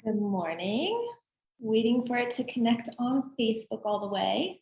Good morning. Waiting for it to connect on Facebook all the way.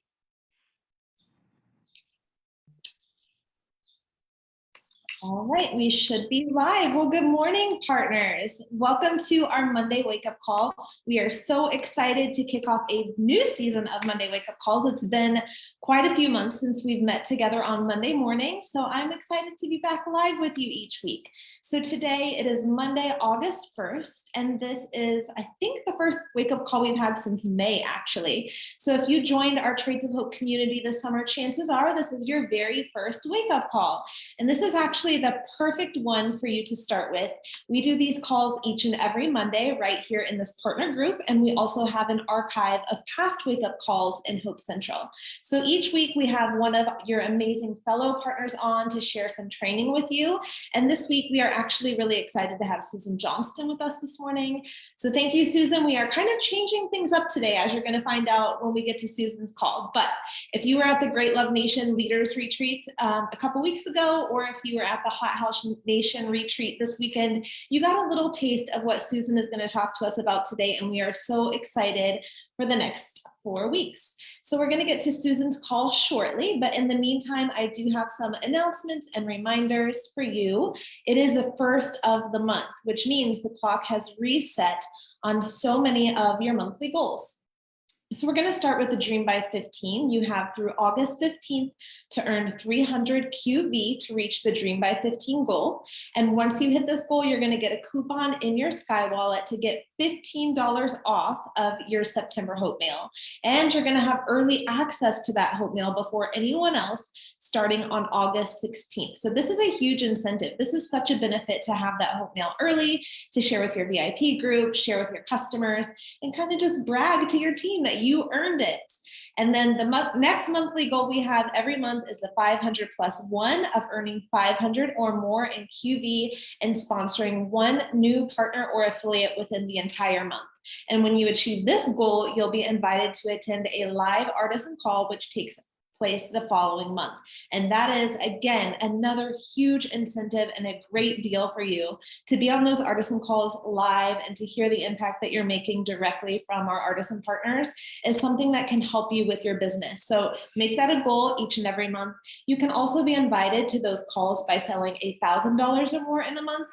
All right, we should be live. Well, good morning, partners. Welcome to our Monday Wake Up Call. We are so excited to kick off a new season of Monday Wake Up Calls. It's been quite a few months since we've met together on Monday morning, so I'm excited to be back live with you each week. So today it is Monday, August 1st, and this is, I think, the first Wake Up Call we've had since May, actually. So if you joined our Trades of Hope community this summer, chances are this is your very first Wake Up Call. And this is actually the perfect one for you to start with. We do these calls each and every Monday right here in this partner group, and we also have an archive of past Wake Up Calls in Hope Central. So each week we have one of your amazing fellow partners on to share some training with you. And this week we are actually really excited to have Susan Johnston with us this morning. So thank you, Susan. We are kind of changing things up today, as you're going to find out when we get to Susan's call. But if you were at the Great Love Nation Leaders Retreat a couple weeks ago, or if you were at the Hot House Nation Retreat this weekend, you got a little taste of what Susan is going to talk to us about today, and we are so excited for the next 4 weeks. So we're going to get to Susan's call shortly, but in the meantime, I do have some announcements and reminders for you. It is the first of the month, which means the clock has reset on so many of your monthly goals. So we're going to start with the Dream by 15. You have through August 15th to earn 300 QV to reach the Dream by 15 goal. And once you hit this goal, you're going to get a coupon in your Sky Wallet to get $15 off of your September Hope Mail. And you're going to have early access to that Hope Mail before anyone else starting on August 16th. So this is a huge incentive. This is such a benefit to have that Hope Mail early, to share with your VIP group, share with your customers, and kind of just brag to your team that you earned it. And then the next monthly goal we have every month is the 500 plus one of earning 500 or more in QV and sponsoring one new partner or affiliate within the entire month. And when you achieve this goal, you'll be invited to attend a live artisan call, which takes place the following month. And that is, again, another huge incentive and a great deal for you to be on those artisan calls live and to hear the impact that you're making directly from our artisan partners is something that can help you with your business. So make that a goal each and every month. You can also be invited to those calls by selling $1,000 or more in a month.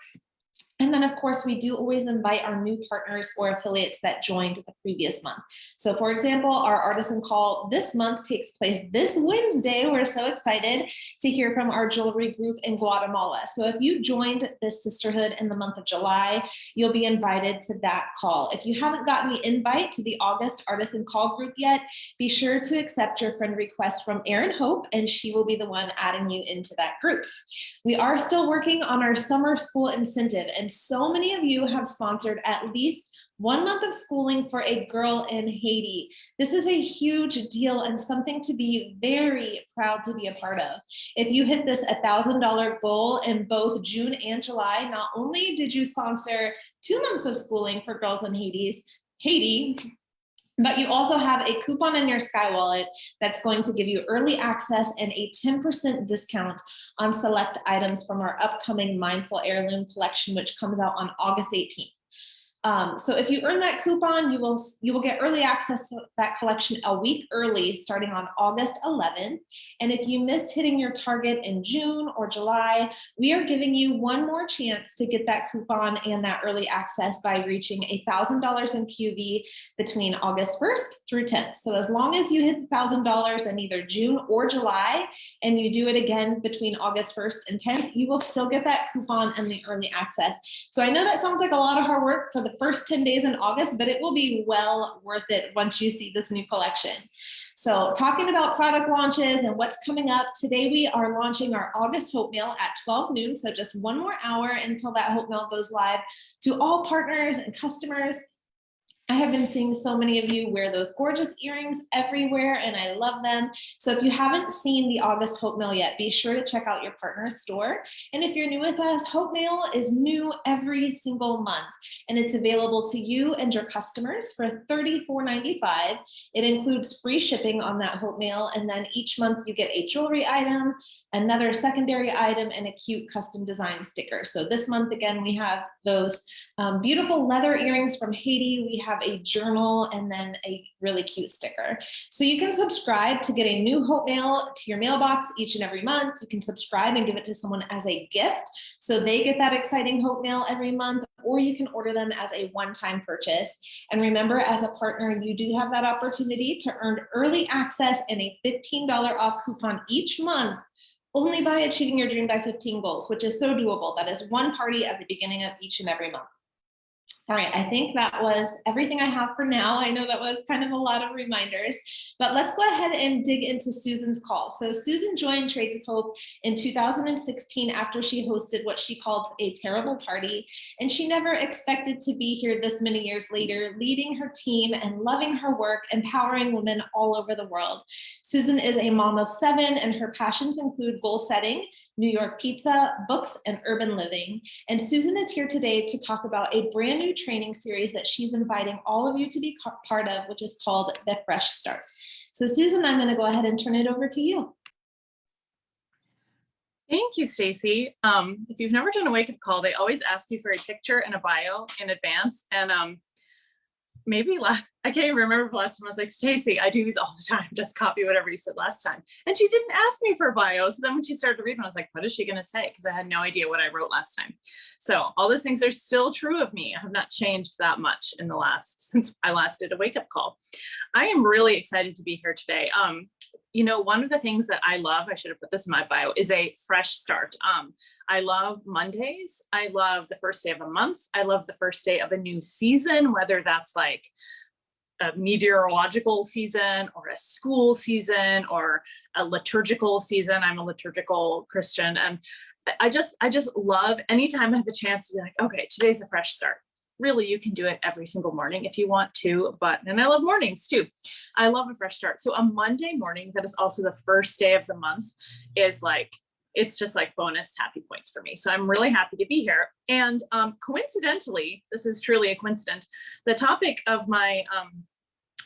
And then, of course, we do always invite our new partners or affiliates that joined the previous month. So, for example, our artisan call this month takes place this Wednesday. We're so excited to hear from our jewelry group in Guatemala. So if you joined this sisterhood in the month of July, you'll be invited to that call. If you haven't gotten the invite to the August artisan call group yet, be sure to accept your friend request from Erin Hope, and she will be the one adding you into that group. We are still working on our summer school incentive, and so many of you have sponsored at least 1 month of schooling for a girl in Haiti. This is a huge deal and something to be very proud to be a part of. If you hit this $1,000 goal in both June and July, not only did you sponsor 2 months of schooling for girls in Haiti, but you also have a coupon in your Sky Wallet that's going to give you early access and a 10% discount on select items from our upcoming Mindful Heirloom collection, which comes out on August 18th. So if you earn that coupon, you will get early access to that collection a week early, starting on August 11th. And if you missed hitting your target in June or July, we are giving you one more chance to get that coupon and that early access by reaching $1,000 in QV between August 1st through 10th. So as long as you hit $1,000 in either June or July, and you do it again between August 1st and 10th, you will still get that coupon and the early access. So I know that sounds like a lot of hard work for the first 10 days in August, but it will be well worth it once you see this new collection. So talking about product launches and what's coming up, today we are launching our August Hope Mail at 12 noon. So just 1 more hour until that Hope Mail goes live to all partners and customers. I have been seeing so many of you wear those gorgeous earrings everywhere, and I love them. So if you haven't seen the August Hope Mail yet, be sure to check out your partner store. And if you're new with us, Hope Mail is new every single month, and it's available to you and your customers for $34.95. It includes free shipping on that Hope Mail, and then each month you get a jewelry item, another secondary item, and a cute custom design sticker. So this month, again, we have those beautiful leather earrings from Haiti. We have a journal and then a really cute sticker. So you can subscribe to get a new Hope Mail to your mailbox each and every month. You can subscribe and give it to someone as a gift, so they get that exciting Hope Mail every month, or you can order them as a one-time purchase. And remember, as a partner, you do have that opportunity to earn early access and a $15 off coupon each month, only by achieving your Dream by 15 goals, which is so doable. That is one party at the beginning of each and every month. All right, I think that was everything I have for now. I know that was kind of a lot of reminders, but let's go ahead and dig into Susan's call. So Susan joined Trades of Hope in 2016 after she hosted what she called a terrible party, and she never expected to be here this many years later, leading her team and loving her work, empowering women all over the world. Susan is a mom of 7, and her passions include goal setting, New York pizza, books, and urban living. And Susan is here today to talk about a brand new training series that she's inviting all of you to be part of, which is called The Fresh Start. So Susan, I'm going to go ahead and turn it over to you. Thank you, Stacy. If you've never done a wake-up call, they always ask you for a picture and a bio in advance. And I can't even remember the last time I was like, Stacy, I do these all the time. Just copy whatever you said last time. And she didn't ask me for a bio. So then when she started reading, I was like, what is she going to say? Because I had no idea what I wrote last time. So all those things are still true of me. I have not changed that much since I last did a wake-up call. I am really excited to be here today. One of the things that I love, I should have put this in my bio, is a fresh start. I love Mondays. I love the first day of a month. I love the first day of a new season, whether that's like a meteorological season or a school season or a liturgical season. I'm a liturgical Christian. And I just love anytime I have a chance to be like, okay, today's a fresh start. Really, you can do it every single morning if you want to, and I love mornings too. I love a fresh start. So a Monday morning that is also the first day of the month is like, it's just like bonus happy points for me. So I'm really happy to be here. And coincidentally, this is truly a coincidence, the topic of my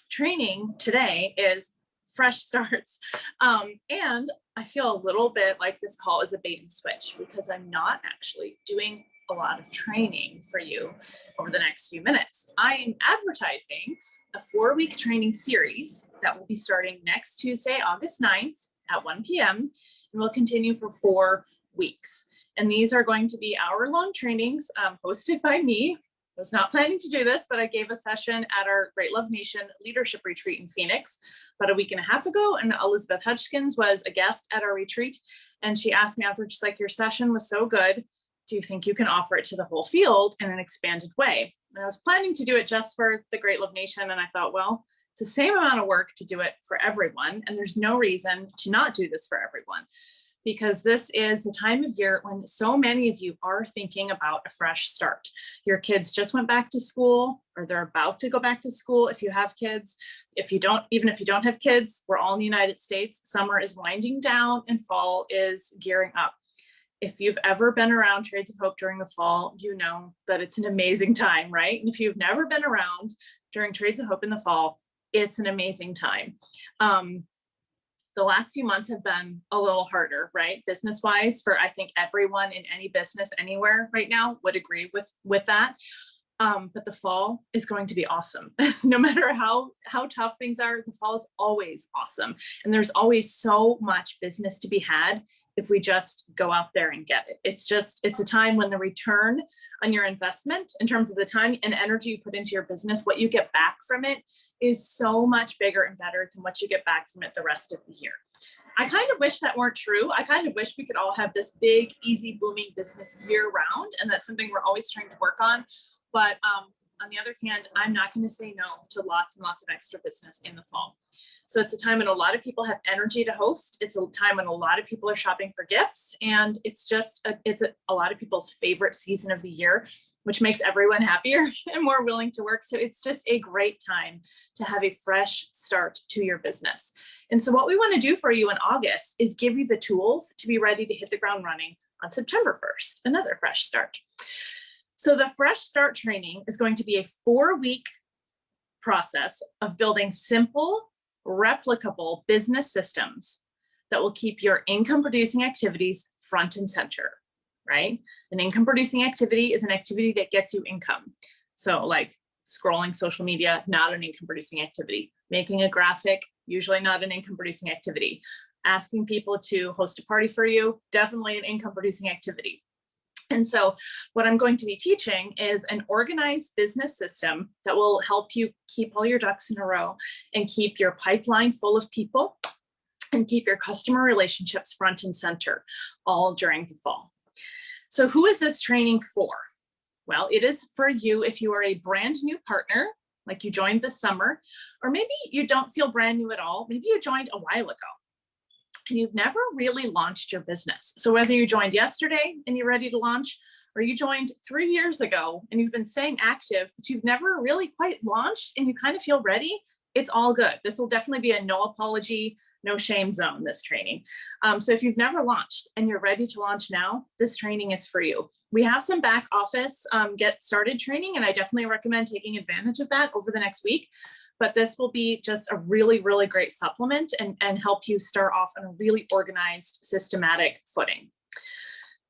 training today is fresh starts. And I feel a little bit like this call is a bait and switch because I'm not actually doing a lot of training for you over the next few minutes. I am advertising a 4-week training series that will be starting next Tuesday, August 9th at 1 p.m. and will continue for 4 weeks. And these are going to be hour-long trainings hosted by me. I was not planning to do this, but I gave a session at our Great Love Nation Leadership Retreat in Phoenix about a week and a half ago. And Elizabeth Hutchkins was a guest at our retreat. And she asked me after, she's like, your session was so good. Do you think you can offer it to the whole field in an expanded way? And I was planning to do it just for the Great Love Nation. And I thought, well, it's the same amount of work to do it for everyone. And there's no reason to not do this for everyone, because this is the time of year when so many of you are thinking about a fresh start. Your kids just went back to school, or they're about to go back to school if you have kids. Even if you don't have kids, we're all in the United States. Summer is winding down and fall is gearing up. If you've ever been around Trades of Hope during the fall, you know that it's an amazing time, right? And if you've never been around during Trades of Hope in the fall, it's an amazing time. The last few months have been a little harder, right? Business-wise, for I think everyone in any business anywhere right now would agree with that. But the fall is going to be awesome. No matter how tough things are, the fall is always awesome. And there's always so much business to be had if we just go out there and get it. It's a time when the return on your investment in terms of the time and energy you put into your business, what you get back from it is so much bigger and better than what you get back from it the rest of the year. I kind of wish that weren't true. I kind of wish we could all have this big, easy, booming business year round. And that's something we're always trying to work on. But on the other hand, I'm not going to say no to lots and lots of extra business in the fall. So it's a time when a lot of people have energy to host. It's a time when a lot of people are shopping for gifts, and it's just a lot of people's favorite season of the year, which makes everyone happier and more willing to work. So it's just a great time to have a fresh start to your business. And so what we want to do for you in August is give you the tools to be ready to hit the ground running on September 1st, another fresh start. So the fresh start training is going to be a 4-week process of building simple, replicable business systems that will keep your income producing activities front and center, right? An income producing activity is an activity that gets you income. So like scrolling social media, not an income producing activity. Making a graphic, usually not an income producing activity. Asking people to host a party for you, definitely an income producing activity. And so what I'm going to be teaching is an organized business system that will help you keep all your ducks in a row and keep your pipeline full of people and keep your customer relationships front and center all during the fall. So who is this training for? Well, it is for you if you are a brand new partner, like you joined this summer, or maybe you don't feel brand new at all. Maybe you joined a while ago and you've never really launched your business. So whether you joined yesterday and you're ready to launch, or you joined 3 years ago and you've been staying active, but you've never really quite launched and you kind of feel ready, it's all good. This will definitely be a no apology, no shame zone, this training. So if you've never launched and you're ready to launch now, this training is for you. We have some back office get started training, and I definitely recommend taking advantage of that over the next week. But this will be just a really, really great supplement and help you start off on a really organized, systematic footing.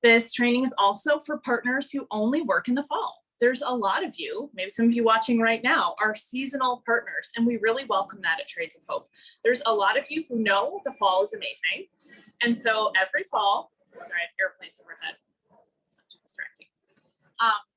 This training is also for partners who only work in the fall. There's a lot of you, maybe some of you watching right now, are seasonal partners, and we really welcome that at Trades of Hope. There's a lot of you who know the fall is amazing. And so every fall, sorry, I have airplanes overhead. It's not too distracting.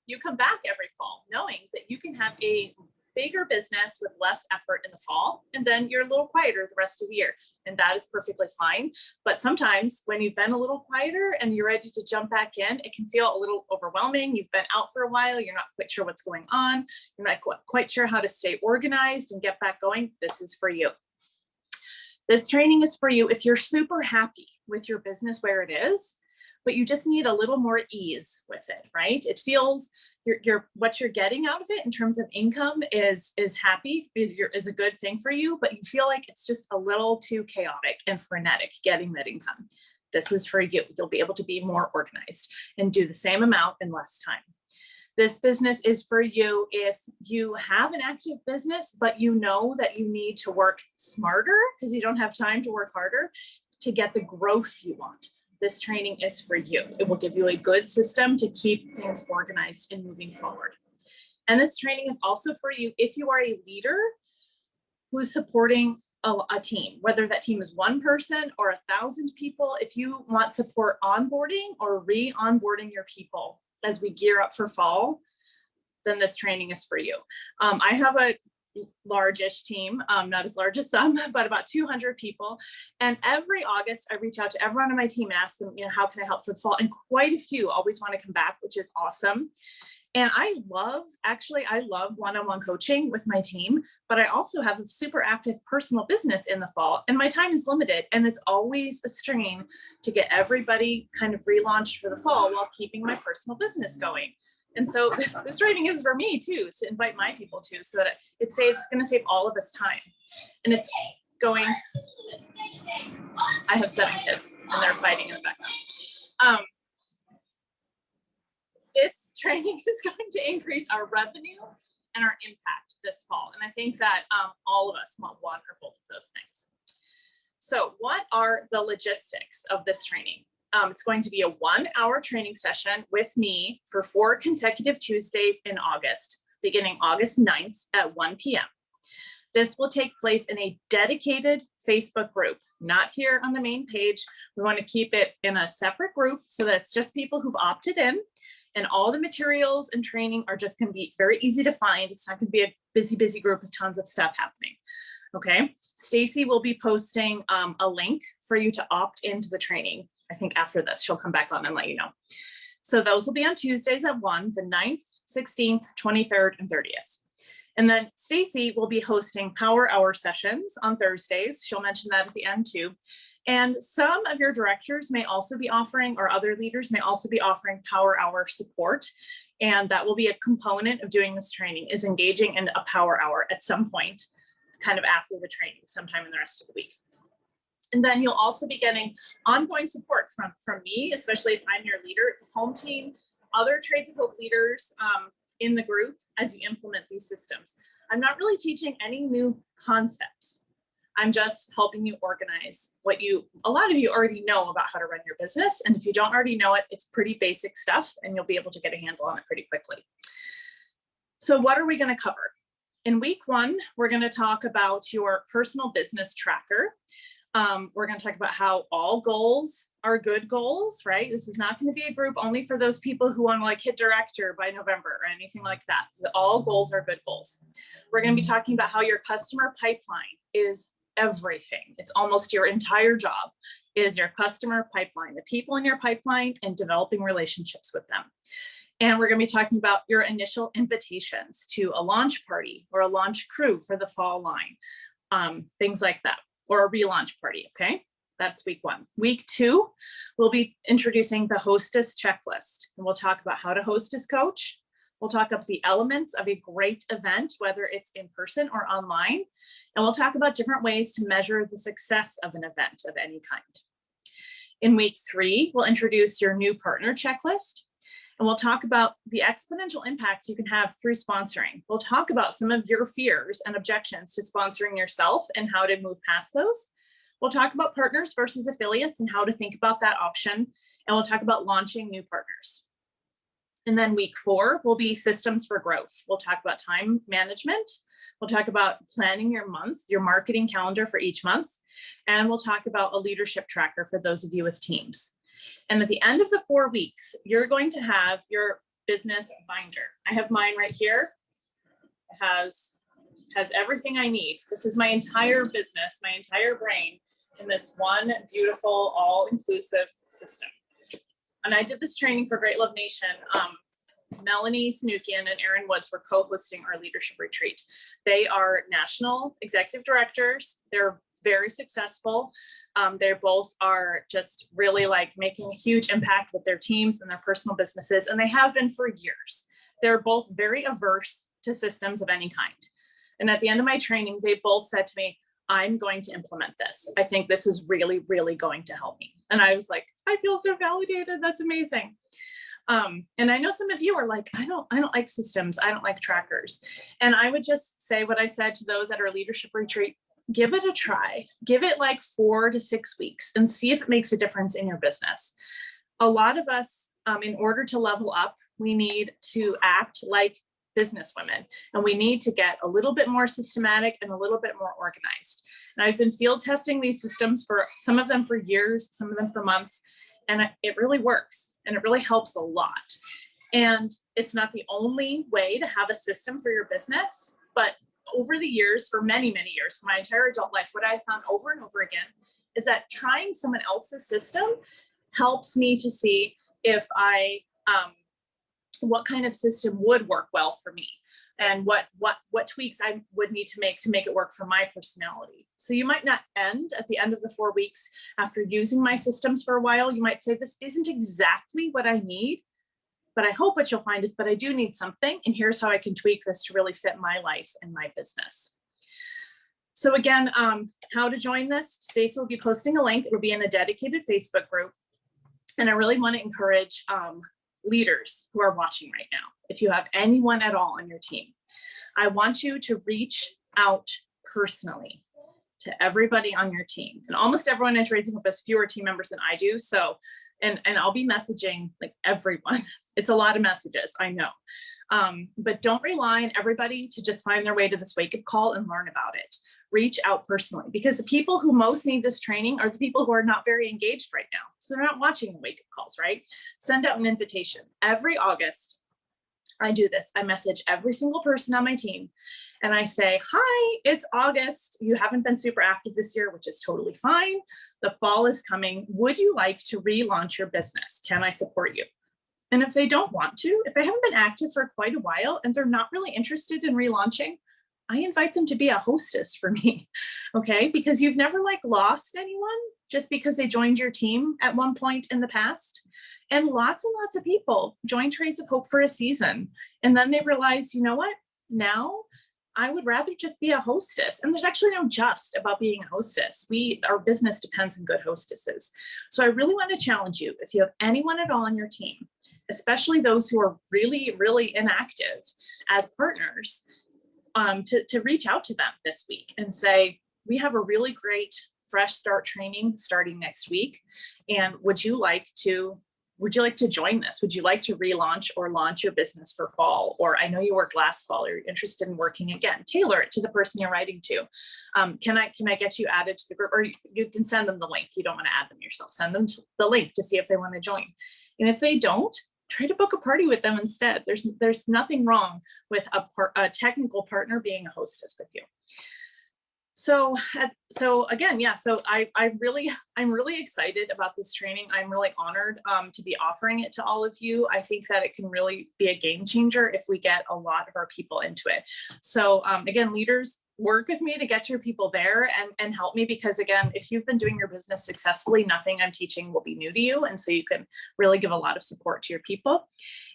You come back every fall knowing that you can have a bigger business with less effort in the fall, and then you're a little quieter the rest of the year. And that is perfectly fine. But sometimes when you've been a little quieter and you're ready to jump back in, it can feel a little overwhelming. You've been out for a while. You're not quite sure what's going on. You're not quite sure how to stay organized and get back going. This is for you. This training is for you if you're super happy with your business where it is, but you just need a little more ease with it, right? It feels what you're getting out of it in terms of income is happy, is a good thing for you, but you feel like it's just a little too chaotic and frenetic getting that income. This is for you. You'll be able to be more organized and do the same amount in less time. This business is for you if you have an active business, but you know that you need to work smarter because you don't have time to work harder to get the growth you want. This training is for you. It will give you a good system to keep things organized and moving forward. And this training is also for you if you are a leader who's supporting a team, whether that team is one person or 1,000 people. If you want support onboarding or re-onboarding your people as we gear up for fall, then this training is for you. I have a large-ish team, not as large as some, but about 200 people. And every August, I reach out to everyone on my team and ask them, how can I help for the fall? And quite a few always want to come back, which is awesome. And I love one-on-one coaching with my team, but I also have a super active personal business in the fall, and my time is limited. And it's always a strain to get everybody kind of relaunched for the fall while keeping my personal business going. And so this training is for me too, to invite my people to, so that it's going to save all of us time. And it's going, I have 7 kids and they're fighting in the background. This training is going to increase our revenue and our impact this fall. And I think that all of us want one or both of those things. So what are the logistics of this training? It's going to be a 1-hour training session with me for 4 consecutive Tuesdays in August, beginning August 9th at 1 p.m. This will take place in a dedicated Facebook group, not here on the main page. We want to keep it in a separate group so that it's just people who've opted in, and all the materials and training are just going to be very easy to find. It's not going to be a busy group with tons of stuff happening. Okay, Stacy will be posting a link for you to opt into the training. I think after this, she'll come back on and let you know. So those will be on Tuesdays at 1, the 9th, 16th, 23rd, and 30th. And then Stacy will be hosting power hour sessions on Thursdays. She'll mention that at the end too. And some of your directors may also be offering, or other leaders may also be offering power hour support. And that will be a component of doing this training, is engaging in a power hour at some point, kind of after the training, sometime in the rest of the week. And then you'll also be getting ongoing support from me, especially if I'm your leader, the home team, other Trades of Hope leaders in the group as you implement these systems. I'm not really teaching any new concepts. I'm just helping you organize what a lot of you already know about how to run your business. And if you don't already know it, it's pretty basic stuff and you'll be able to get a handle on it pretty quickly. So what are we going to cover? In week 1, we're going to talk about your personal business tracker. We're going to talk about how all goals are good goals, right? This is not going to be a group only for those people who want to like hit director by November or anything like that. So all goals are good goals. We're going to be talking about how your customer pipeline is everything. It's almost your entire job is your customer pipeline, the people in your pipeline and developing relationships with them. And we're going to be talking about your initial invitations to a launch party or a launch crew for the fall line, things like that. Or a relaunch party, okay? That's week 1. Week 2, we'll be introducing the hostess checklist. And we'll talk about how to hostess coach. We'll talk about the elements of a great event, whether it's in person or online. And we'll talk about different ways to measure the success of an event of any kind. In week 3, we'll introduce your new partner checklist. And we'll talk about the exponential impact you can have through sponsoring. We'll talk about some of your fears and objections to sponsoring yourself and how to move past those. We'll talk about partners versus affiliates and how to think about that option. And we'll talk about launching new partners. And then week 4 will be systems for growth. We'll talk about time management. We'll talk about planning your month, your marketing calendar for each month. And we'll talk about a leadership tracker for those of you with teams. And at the end of the 4 weeks, you're going to have your business binder. I have mine right here. It has everything I need. This is my entire business, my entire brain in this one beautiful, all-inclusive system. And I did this training for Great Love Nation. Melanie Sanukian and Erin Woods were co-hosting our leadership retreat. They are national executive directors. They're very successful. They both are just really like making a huge impact with their teams and their personal businesses, and they have been for years. They're both very averse to systems of any kind. And at the end of my training, they both said to me, I'm going to implement this. I think this is really, really going to help me. And I was like, I feel so validated. That's amazing. And I know some of you are like, I don't like systems. I don't like trackers. And I would just say what I said to those at our leadership retreat. Give it a try. Give it like 4 to 6 weeks and see if it makes a difference in your business. A lot of us, in order to level up, we need to act like business women, and we need to get a little bit more systematic and a little bit more organized. And I've been field testing these systems for some of them for years, some of them for months, and it really works and it really helps a lot. And it's not the only way to have a system for your business, but over the years, for many, many years, for my entire adult life, what I found over and over again is that trying someone else's system helps me to see if what kind of system would work well for me and what tweaks I would need to make it work for my personality. So you might not end at the end of the 4 weeks after using my systems for a while. You might say, this isn't exactly what I need, but I hope what you'll find is, but I do need something. And here's how I can tweak this to really fit my life and my business. So again, how to join this, Stacey will be posting a link. It will be in a dedicated Facebook group. And I really want to encourage leaders who are watching right now. If you have anyone at all on your team, I want you to reach out personally to everybody on your team. And almost everyone in Trades has fewer team members than I do. So, and I'll be messaging like everyone. It's a lot of messages, I know. But don't rely on everybody to just find their way to this wake-up call and learn about it. Reach out personally, because the people who most need this training are the people who are not very engaged right now. So they're not watching the wake-up calls, right? Send out an invitation. Every August, I do this. I message every single person on my team and I say, hi, it's August. You haven't been super active this year, which is totally fine. The fall is coming. Would you like to relaunch your business? Can I support you? And if they don't want to, if they haven't been active for quite a while and they're not really interested in relaunching, I invite them to be a hostess for me, okay? Because you've never like lost anyone just because they joined your team at one point in the past. And lots of people join Trades of Hope for a season. And then they realize, you know what, now I would rather just be a hostess. And there's actually no just about being a hostess. Our business depends on good hostesses. So I really want to challenge you, if you have anyone at all on your team, especially those who are really, really inactive as partners, to reach out to them this week and say, we have a really great fresh start training starting next week. And would you like to join this? Would you like to relaunch or launch your business for fall? Or I know you worked last fall, or you're interested in working again. Tailor it to the person you're writing to. Can I get you added to the group? Or you can send them the link. You don't want to add them yourself. Send them the link to see if they want to join. And if they don't, try to book a party with them instead. There's nothing wrong with a technical partner being a hostess with you. So again, yeah, so I'm really excited about this training. I'm really honored to be offering it to all of you. I think that it can really be a game changer if we get a lot of our people into it. So again, leaders, work with me to get your people there and help me, because again, if you've been doing your business successfully, nothing I'm teaching will be new to you. And so you can really give a lot of support to your people.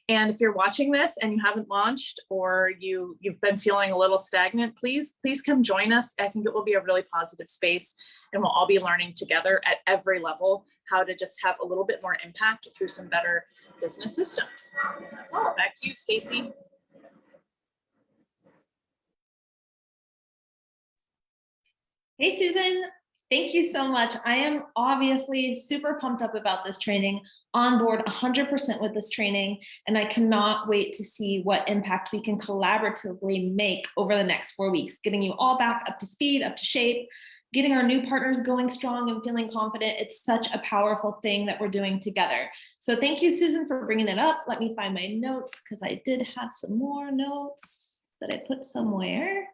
And if you're watching this and you haven't launched, or you've been feeling a little stagnant, please come join us. I think it will be a really positive space, and we'll all be learning together at every level how to just have a little bit more impact through some better business systems. That's all. Back to you, Stacy. Hey, Susan, thank you so much. I am obviously super pumped up about this training, on board 100% with this training, and I cannot wait to see what impact we can collaboratively make over the next 4 weeks, getting you all back up to speed, up to shape, getting our new partners going strong and feeling confident. It's such a powerful thing that we're doing together. So thank you, Susan, for bringing it up. Let me find my notes, because I did have some more notes that I put somewhere.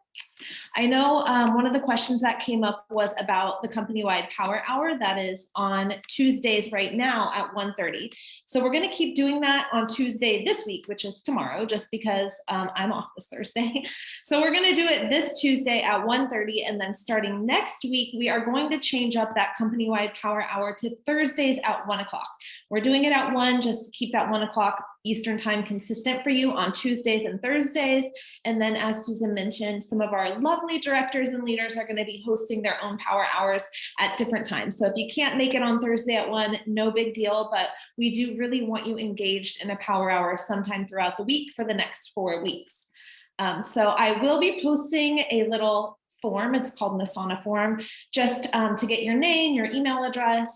I know one of the questions that came up was about the company-wide power hour that is on Tuesdays right now at 1:30. So we're going to keep doing that on Tuesday this week, which is tomorrow, just because I'm off this Thursday. So we're going to do it this Tuesday at 1:30, and then starting next week, we are going to change up that company-wide power hour to Thursdays at 1 o'clock. We're doing it at 1 just to keep that 1 o'clock Eastern time consistent for you on Tuesdays and Thursdays. And then, as Susan mentioned, some of our lovely directors and leaders are going to be hosting their own power hours at different times. So if you can't make it on Thursday at 1, no big deal, but we do really want you engaged in a power hour sometime throughout the week for the next 4 weeks. So I will be posting a little form. It's called an Asana form, just to get your name, your email address,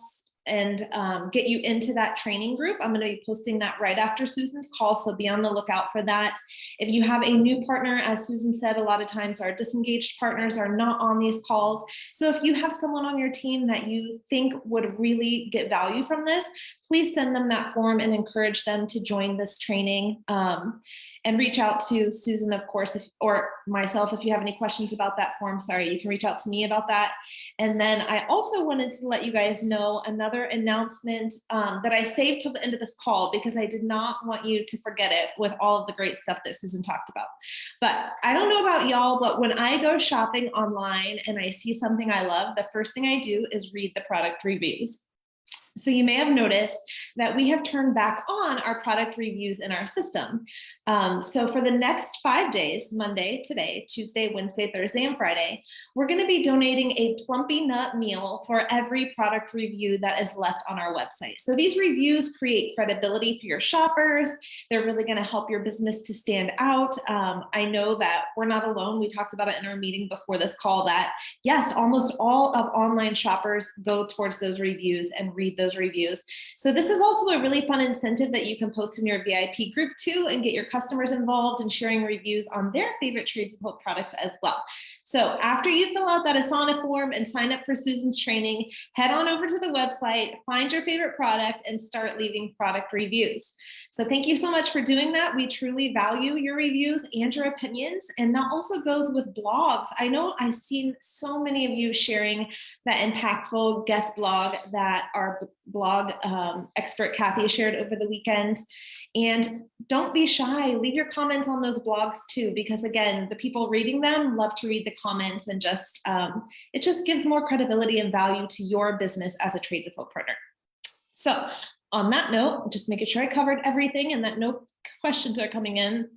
and get you into that training group. I'm going to be posting that right after Susan's call, so be on the lookout for that. If you have a new partner, as Susan said, a lot of times our disengaged partners are not on these calls. So if you have someone on your team that you think would really get value from this, please send them that form and encourage them to join this training. And reach out to Susan, of course, or myself, if you have any questions about that form. Sorry, you can reach out to me about that. And then I also wanted to let you guys know another announcement that I saved till the end of this call, because I did not want you to forget it with all of the great stuff that Susan talked about. But I don't know about y'all, but when I go shopping online and I see something I love, the first thing I do is read the product reviews. So you may have noticed that we have turned back on our product reviews in our system. So for the next 5 days, Monday, today, Tuesday, Wednesday, Thursday, and Friday, we're going to be donating a Plumpy Nut meal for every product review that is left on our website. So these reviews create credibility for your shoppers. They're really going to help your business to stand out. I know that we're not alone. We talked about it in our meeting before this call that, yes, almost all of online shoppers go towards those reviews and read those reviews. So this is also a really fun incentive that you can post in your VIP group too, and get your customers involved in sharing reviews on their favorite Trades of Hope products as well. So after you fill out that Asana form and sign up for Susan's training, head on over to the website, find your favorite product, and start leaving product reviews. So thank you so much for doing that. We truly value your reviews and your opinions. And that also goes with blogs. I know I've seen so many of you sharing that impactful guest blog that our blog expert Kathy shared over the weekend. And don't be shy, leave your comments on those blogs too, because again, the people reading them love to read the comments, and just it just gives more credibility and value to your business as a Trades of Hope partner. So on that note, just making sure I covered everything and that no questions are coming in.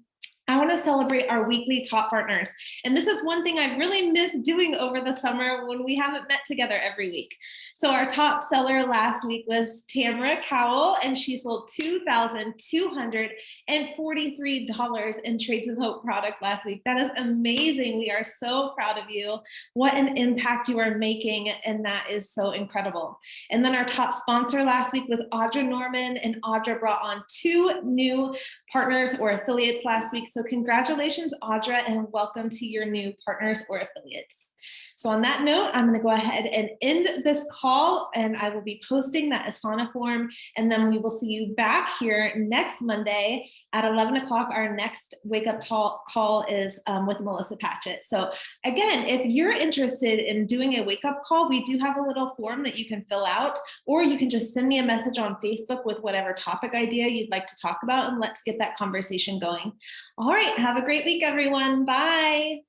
I want to celebrate our weekly top partners. And this is one thing I really missed doing over the summer when we haven't met together every week. So our top seller last week was Tamara Cowell, and she sold $2,243 in Trades of Hope product last week. That is amazing. We are so proud of you. What an impact you are making, and that is so incredible. And then our top sponsor last week was Audra Norman, and Audra brought on 2 new partners or affiliates last week. So congratulations, Audra, and welcome to your new partners or affiliates. So on that note, I'm going to go ahead and end this call, and I will be posting that Asana form, and then we will see you back here next Monday at 11 o'clock. Our next Wake Up call is with Melissa Patchett. So again, if you're interested in doing a wake up call, we do have a little form that you can fill out, or you can just send me a message on Facebook with whatever topic idea you'd like to talk about, and let's get that conversation going. All right, have a great week, everyone. Bye.